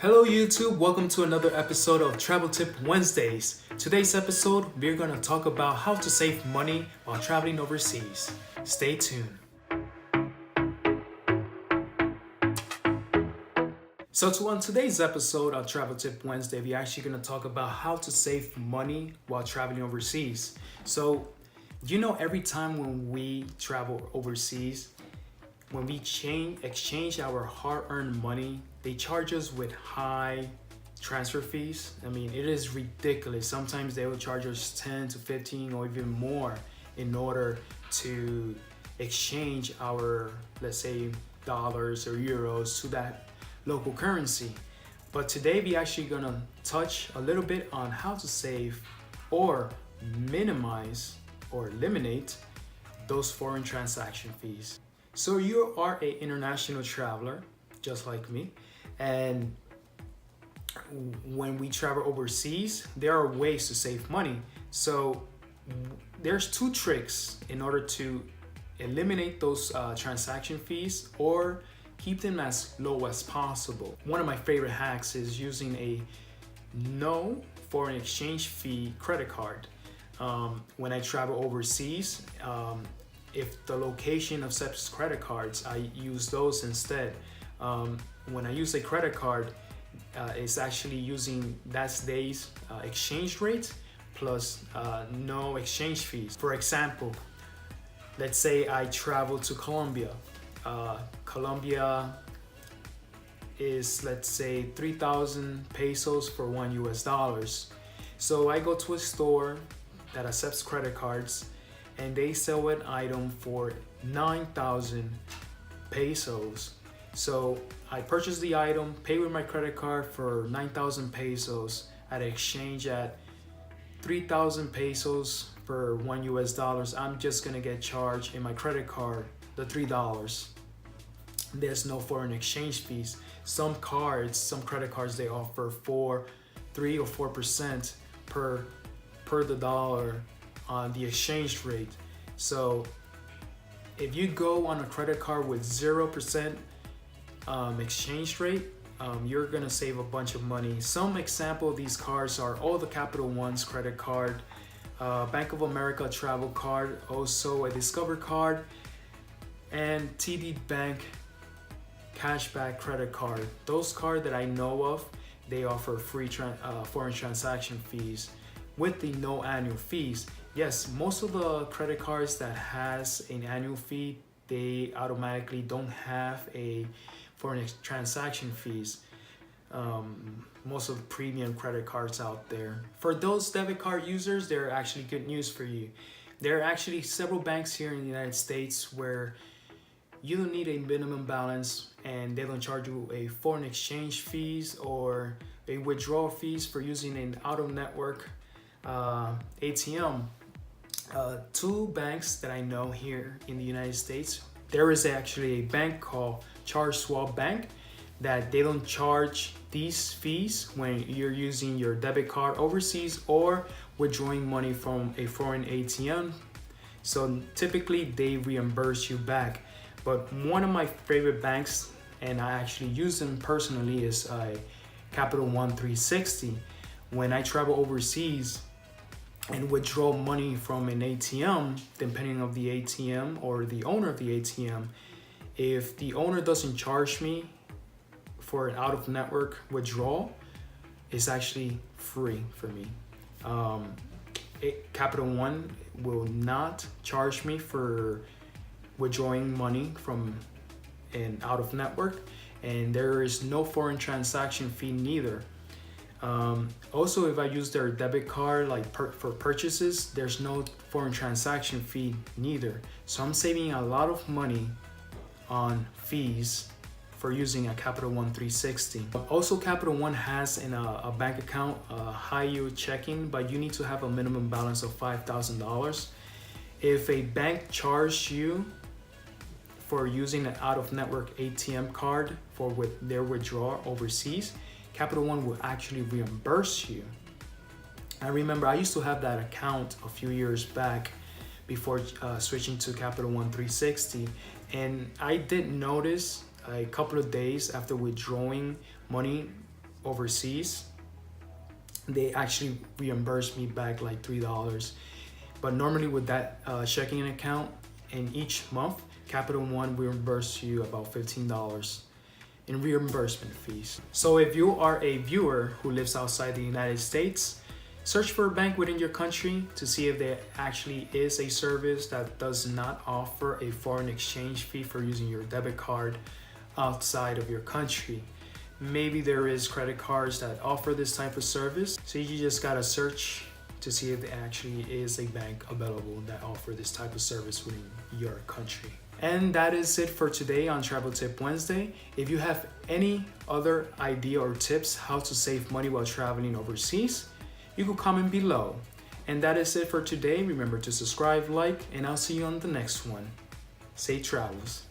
Hello YouTube, welcome to another episode of Travel Tip Wednesdays. Today's episode, we're going to talk about how to save money while traveling overseas. Stay tuned. So on today's episode of Travel Tip Wednesday, we're actually going to talk about how to save money while traveling overseas. So, every time when we travel overseas, when we exchange our hard-earned money, they charge us with high transfer fees. I mean, it is ridiculous. Sometimes they will charge us 10 to 15 or even more in order to exchange our, let's say, dollars or euros to that local currency. But today we actually gonna touch a little bit on how to save or minimize or eliminate those foreign transaction fees. So you are an international traveler, just like me, and when we travel overseas, there are ways to save money. So there's two tricks in order to eliminate those transaction fees or keep them as low as possible. One of my favorite hacks is using a no foreign exchange fee credit card. When I travel overseas, if the location accepts credit cards, I use those instead. When I use a credit card, it's actually using that day's exchange rate plus no exchange fees. For example, let's say I travel to Colombia. Colombia is, let's say, 3,000 pesos for $1. So I go to a store that accepts credit cards and they sell an item for 9,000 pesos. So I purchase the item, pay with my credit card for 9,000 pesos at exchange at 3,000 pesos for $1. I'm just gonna get charged in my credit card the $3. There's no foreign exchange fees. Some credit cards, they offer 3 or 4% per the dollar on the exchange rate. So if you go on a credit card with 0% exchange rate, you're gonna save a bunch of money. Some example of these cards are all the Capital One's credit card, Bank of America travel card, also a Discover card, and TD Bank cashback credit card. Those cards that I know of, they offer free foreign transaction fees with the no annual fees. Yes, most of the credit cards that has an annual fee, they automatically don't have a foreign transaction fees. Most of the premium credit cards out there. For those debit card users, they're actually good news for you. There are actually several banks here in the United States where you don't need a minimum balance and they don't charge you a foreign exchange fees or a withdrawal fees for using an out-of-network ATM. Two banks that I know here in the United States, there is actually a bank called Schwab Bank that they don't charge these fees when you're using your debit card overseas or withdrawing money from a foreign ATM. So typically they reimburse you back. But one of my favorite banks, and I actually use them personally, is Capital One 360. When I travel overseas and withdraw money from an ATM, depending on the ATM or the owner of the ATM, if the owner doesn't charge me for an out-of-network withdrawal, it's actually free for me. Capital One will not charge me for withdrawing money from an out-of-network, and there is no foreign transaction fee neither. Also, if I use their debit card for purchases, there's no foreign transaction fee neither. So I'm saving a lot of money on fees for using a Capital One 360. Also, Capital One has a bank account, high yield checking, but you need to have a minimum balance of $5,000. If a bank charges you for using an out-of-network ATM card for their withdrawal overseas, Capital One will actually reimburse you. I remember I used to have that account a few years back before switching to Capital One 360, and I did notice a couple of days after withdrawing money overseas, they actually reimburse me back like $3. But normally with that checking account, in each month, Capital One will reimburse you about $15 in reimbursement fees. So if you are a viewer who lives outside the United States, search for a bank within your country to see if there actually is a service that does not offer a foreign exchange fee for using your debit card outside of your country. Maybe there is credit cards that offer this type of service, so you just gotta search to see if there actually is a bank available that offer this type of service within your country. And that is it for today on Travel Tip Wednesday. If you have any other idea or tips how to save money while traveling overseas, you can comment below. And that is it for today. Remember to subscribe, like, and I'll see you on the next one. Safe travels.